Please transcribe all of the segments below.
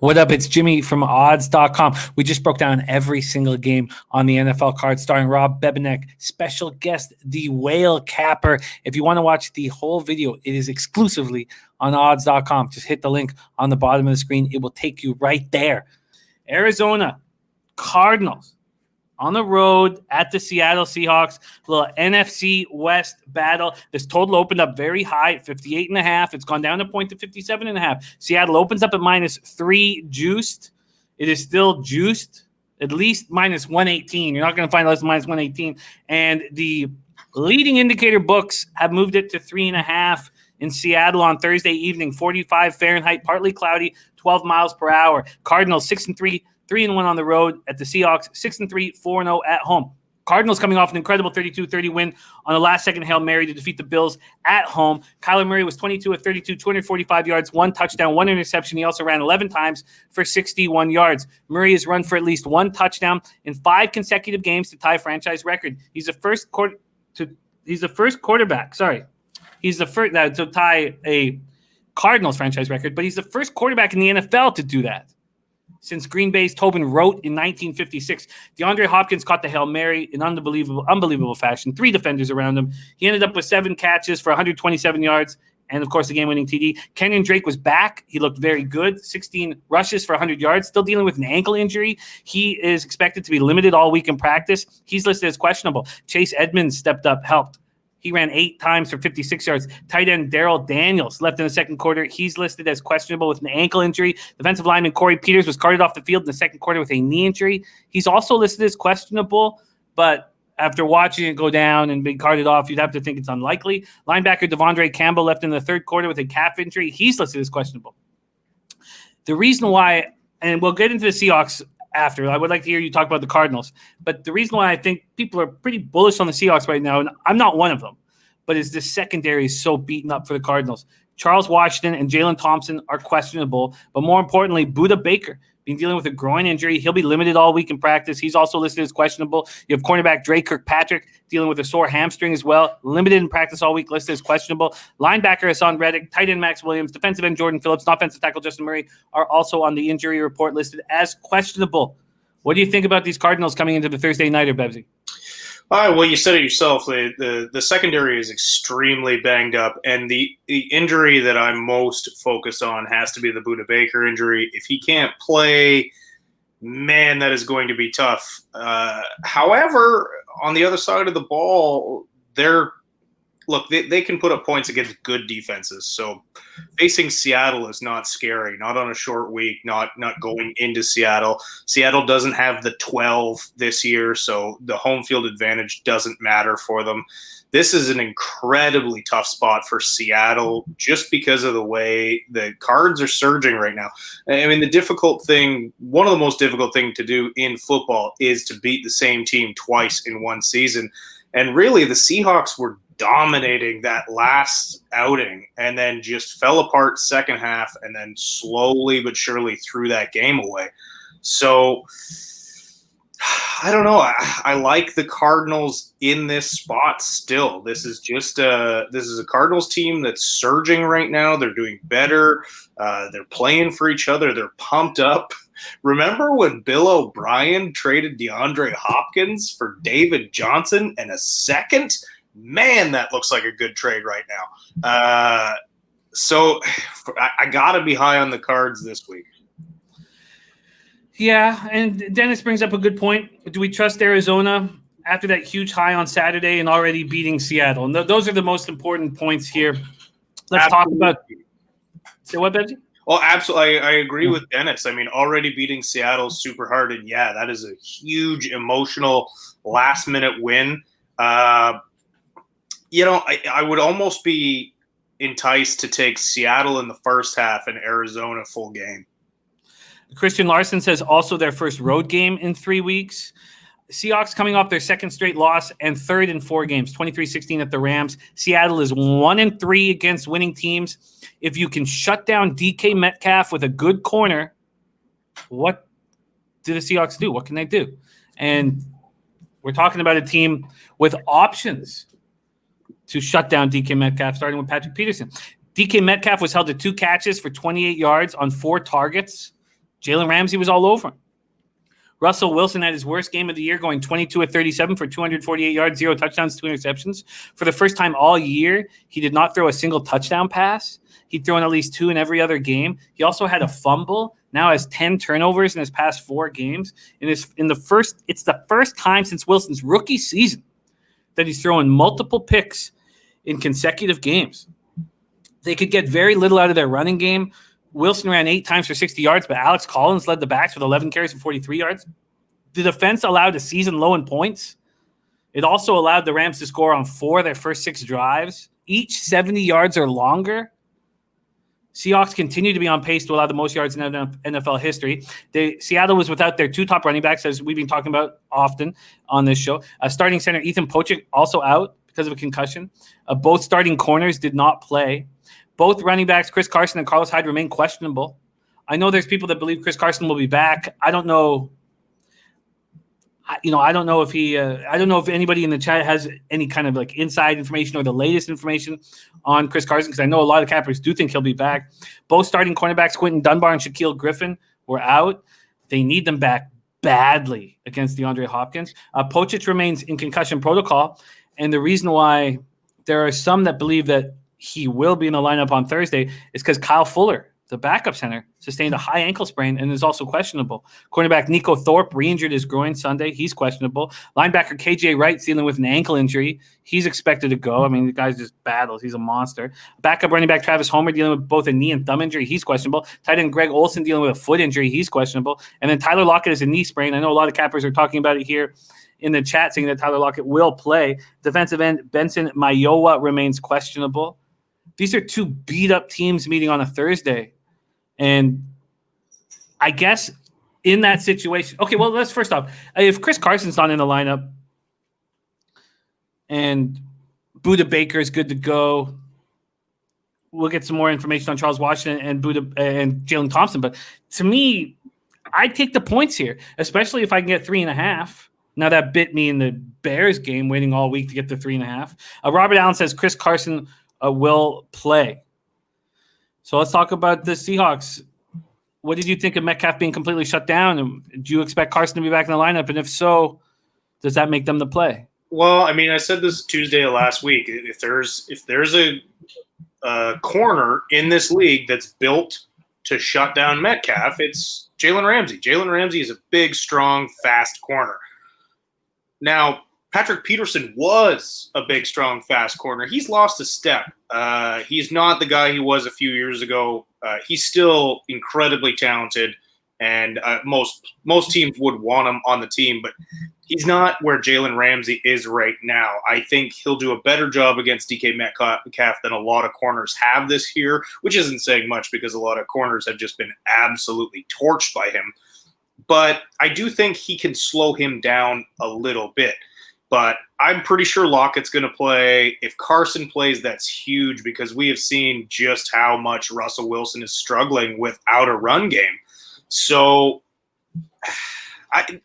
What up? It's Jimmy from odds.com. We just broke down every single game on the NFL card starring Rob Bebenek, special guest, the Whale Capper. If you want to watch the whole video, it is exclusively on odds.com. Just hit the link on the bottom of the screen. It will take you right there. Arizona Cardinals on the road at the Seattle Seahawks, a little NFC West battle. This total opened up very high, 58.5. It's gone down a point to 57.5. Seattle opens up at -3 juiced. It is still juiced, at least -118. You're not going to find less than -118. And the leading indicator books have moved it to 3.5 in Seattle on Thursday evening, 45 Fahrenheit, partly cloudy, 12 miles per hour. Cardinals 6-3. 3-1 on the road at the Seahawks, 6-3, 4-0 at home. Cardinals coming off an incredible 32-30 win on a last-second Hail Mary to defeat the Bills at home. Kyler Murray was 22 of 32, 245 yards, 1 touchdown, 1 interception. He also ran 11 times for 61 yards. Murray has run for at least 1 touchdown in 5 consecutive games to tie franchise record. He's the first quarterback. He's the first to tie a Cardinals franchise record, but he's the first quarterback in the NFL to do that since Green Bay's Tobin Rote in 1956. DeAndre Hopkins caught the Hail Mary in unbelievable fashion. 3 defenders around him. He ended up with 7 catches for 127 yards and, of course, the game-winning TD. Kenyon Drake was back. He looked very good. 16 rushes for 100 yards. Still dealing with an ankle injury. He is expected to be limited all week in practice. He's listed as questionable. Chase Edmonds stepped up, helped. He ran 8 times for 56 yards. Tight end Darrell Daniels left in the second quarter. He's listed as questionable with an ankle injury. Defensive lineman Corey Peters was carted off the field in the second quarter with a knee injury. He's also listed as questionable, but after watching it go down and being carted off, you'd have to think it's unlikely. Linebacker Devondre Campbell left in the third quarter with a calf injury. He's listed as questionable. The reason why, and we'll get into the Seahawks after. I would like to hear you talk about the Cardinals. But the reason why I think people are pretty bullish on the Seahawks right now, and I'm not one of them, but is this secondary is so beaten up for the Cardinals. Charles Washington and Jalen Thompson are questionable, but more importantly, Budda Baker been dealing with a groin injury. He'll be limited all week in practice. He's also listed as questionable. You have cornerback Dre Kirkpatrick dealing with a sore hamstring as well. Limited in practice all week, listed as questionable. Linebacker Hassan Reddick, tight end Max Williams, defensive end Jordan Phillips, and offensive tackle Justin Murray are also on the injury report listed as questionable. What do you think about these Cardinals coming into the Thursday nighter, Bebsie? All right, well, you said it yourself. The secondary is extremely banged up, and the injury that I'm most focused on has to be the Budda Baker injury. If he can't play, man, that is going to be tough. However, on the other side of the ball, they can put up points against good defenses. So facing Seattle is not scary, not on a short week, not going into Seattle. Seattle doesn't have the 12 this year, so the home field advantage doesn't matter for them. This is an incredibly tough spot for Seattle just because of the way the Cards are surging right now. I mean, one of the most difficult things to do in football is to beat the same team twice in one season. And really, the Seahawks were dominating that last outing and then just fell apart second half and then slowly but surely threw that game away. So I don't know. I like the Cardinals in this spot still. This is a Cardinals team that's surging right now. They're doing better. They're playing for each other. They're pumped up. Remember when Bill O'Brien traded DeAndre Hopkins for David Johnson and a second? Man, that looks like a good trade right now. So I got to be high on the Cards this week. Yeah, and Dennis brings up a good point. Do we trust Arizona after that huge high on Saturday and already beating Seattle? And those are the most important points here. Let's talk about – say what, Bebsie? Well, absolutely. I agree with Dennis. I mean, already beating Seattle super hard, and yeah, that is a huge emotional last-minute win. I would almost be enticed to take Seattle in the first half and Arizona full game. Christian Larson says also their first road game in 3 weeks. Seahawks coming off their second straight loss and third in 4 games, 23-16 at the Rams. Seattle is 1-3 against winning teams. If you can shut down DK Metcalf with a good corner, what do the Seahawks do? What can they do? And we're talking about a team with options to shut down DK Metcalf, starting with Patrick Peterson. DK Metcalf was held to 2 catches for 28 yards on 4 targets. Jalen Ramsey was all over him. Russell Wilson had his worst game of the year, going 22 of 37 for 248 yards, 0 touchdowns, 2 interceptions. For the first time all year, he did not throw a single touchdown pass. He'd thrown at least 2 in every other game. He also had a fumble. Now has 10 turnovers in his past 4 games. It's the first time since Wilson's rookie season that he's throwing multiple picks in consecutive games. They could get very little out of their running game. Wilson ran 8 times for 60 yards, but Alex Collins led the backs with 11 carries for 43 yards. The defense allowed a season low in points. It also allowed the Rams to score on 4 of their first 6 drives, each 70 yards or longer. Seahawks continue to be on pace to allow the most yards in NFL history. Seattle was without their 2 top running backs, as we've been talking about often on this show. Starting center Ethan Pochik also out because of a concussion. Both starting corners did not play. Both running backs, Chris Carson and Carlos Hyde, remain questionable. I know there's people that believe Chris Carson will be back. I don't know. I don't know if anybody in the chat has any kind of like inside information or the latest information on Chris Carson, because I know a lot of cappers do think he'll be back. Both starting cornerbacks, Quentin Dunbar and Shaquille Griffin, were out. They need them back badly against DeAndre Hopkins. Pochich remains in concussion protocol, and the reason why there are some that believe that he will be in the lineup on Thursday is because Kyle Fuller, the backup center, sustained a high ankle sprain and is also questionable. Cornerback Nico Thorpe re-injured his groin Sunday. He's questionable. Linebacker KJ Wright dealing with an ankle injury. He's expected to go. I mean, the guy's just battles. He's a monster. Backup running back Travis Homer dealing with both a knee and thumb injury. He's questionable. Tight end Greg Olsen dealing with a foot injury. He's questionable. And then Tyler Lockett is a knee sprain. I know a lot of cappers are talking about it here in the chat, saying that Tyler Lockett will play. Defensive end Benson Mayowa remains questionable. These are 2 beat-up teams meeting on a Thursday. And I guess in that situation, okay, well, let's first off, if Chris Carson's not in the lineup and Budda Baker is good to go, we'll get some more information on Charles Washington and Jalen Thompson. But to me, I'd take the points here, especially if I can get 3.5. Now that bit me in the Bears game, waiting all week to get the 3.5. Robert Allen says Chris Carson will play. So let's talk about the Seahawks. What did you think of Metcalf being completely shut down? And do you expect Carson to be back in the lineup? And if so, does that make them the play? Well, I mean, I said this Tuesday of last week. If there's a corner in this league that's built to shut down Metcalf, it's Jalen Ramsey. Jalen Ramsey is a big, strong, fast corner. Now, Patrick Peterson was a big, strong, fast corner. He's lost a step. He's not the guy he was a few years ago. He's still incredibly talented, and most teams would want him on the team, but he's not where Jalen Ramsey is right now. I think he'll do a better job against DK Metcalf than a lot of corners have this year, which isn't saying much because a lot of corners have just been absolutely torched by him. But I do think he can slow him down a little bit. But I'm pretty sure Lockett's going to play. If Carson plays, that's huge because we have seen just how much Russell Wilson is struggling without a run game. So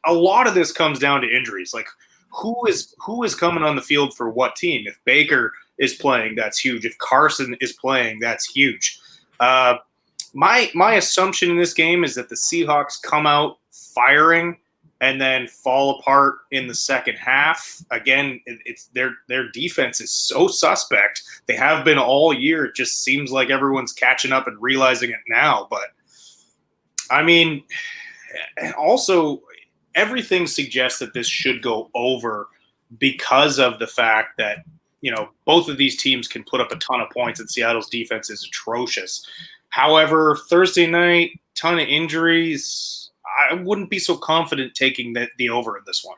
a lot of this comes down to injuries. Like who is coming on the field for what team? If Baker is playing, that's huge. If Carson is playing, that's huge. My assumption in this game is that the Seahawks come out firing and then fall apart in the second half. Again, it's their defense is so suspect. They have been all year. It just seems like everyone's catching up and realizing it now. But, I mean, also everything suggests that this should go over because of the fact that, both of these teams can put up a ton of points and Seattle's defense is atrocious. However, Thursday night, ton of injuries. I wouldn't be so confident taking the over in this one.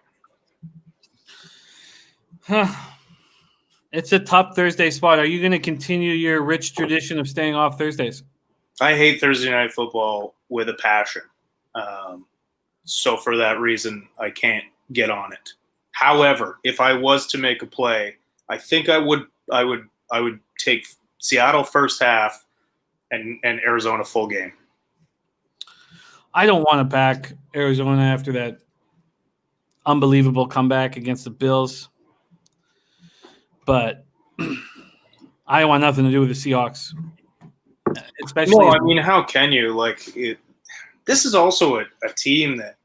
It's a tough Thursday spot. Are you going to continue your rich tradition of staying off Thursdays? I hate Thursday night football with a passion. So for that reason, I can't get on it. However, if I was to make a play, I think I would take Seattle first half and Arizona full game. I don't want to back Arizona after that unbelievable comeback against the Bills. But I want nothing to do with the Seahawks. Especially I mean, how can you? this is also a team that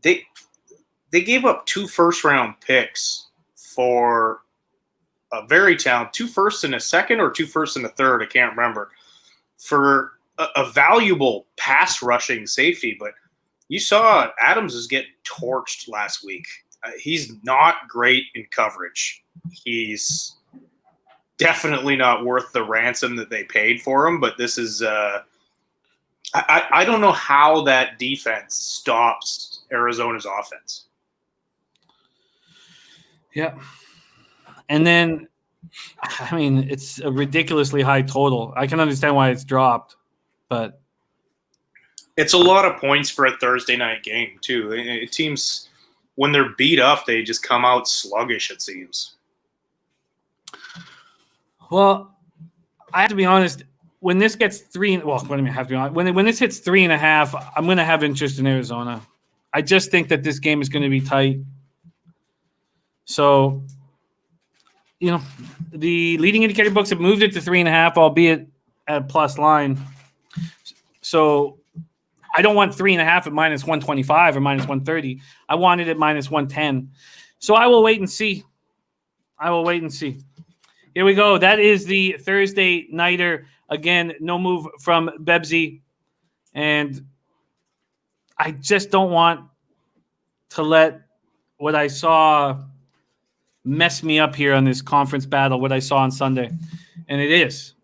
they gave up 2 first-round picks for a very talented 2 firsts and a second or 2 firsts and a third, I can't remember, for a valuable pass rushing safety. But you saw Adams is getting torched last week. He's not great in coverage. He's definitely not worth the ransom that they paid for him. But this is I don't know how that defense stops Arizona's offense. Yeah. And then, I mean, it's a ridiculously high total. I can understand why it's dropped, but it's a lot of points for a Thursday night game too. Teams, when they're beat up, they just come out sluggish, it seems. Well, I have to be honest. When this gets 3, well, what do I have to be honest? When this hits 3.5, I'm going to have interest in Arizona. I just think that this game is going to be tight. So, you know, the leading indicator books have moved it to 3.5, albeit at a plus line. So I don't want 3.5 at minus 125 or minus 130. I want it at minus 110. So I will wait and see. Here we go. That is the Thursday nighter. Again, no move from Bebsie. And I just don't want to let what I saw mess me up here on this conference battle, what I saw on Sunday. And it is.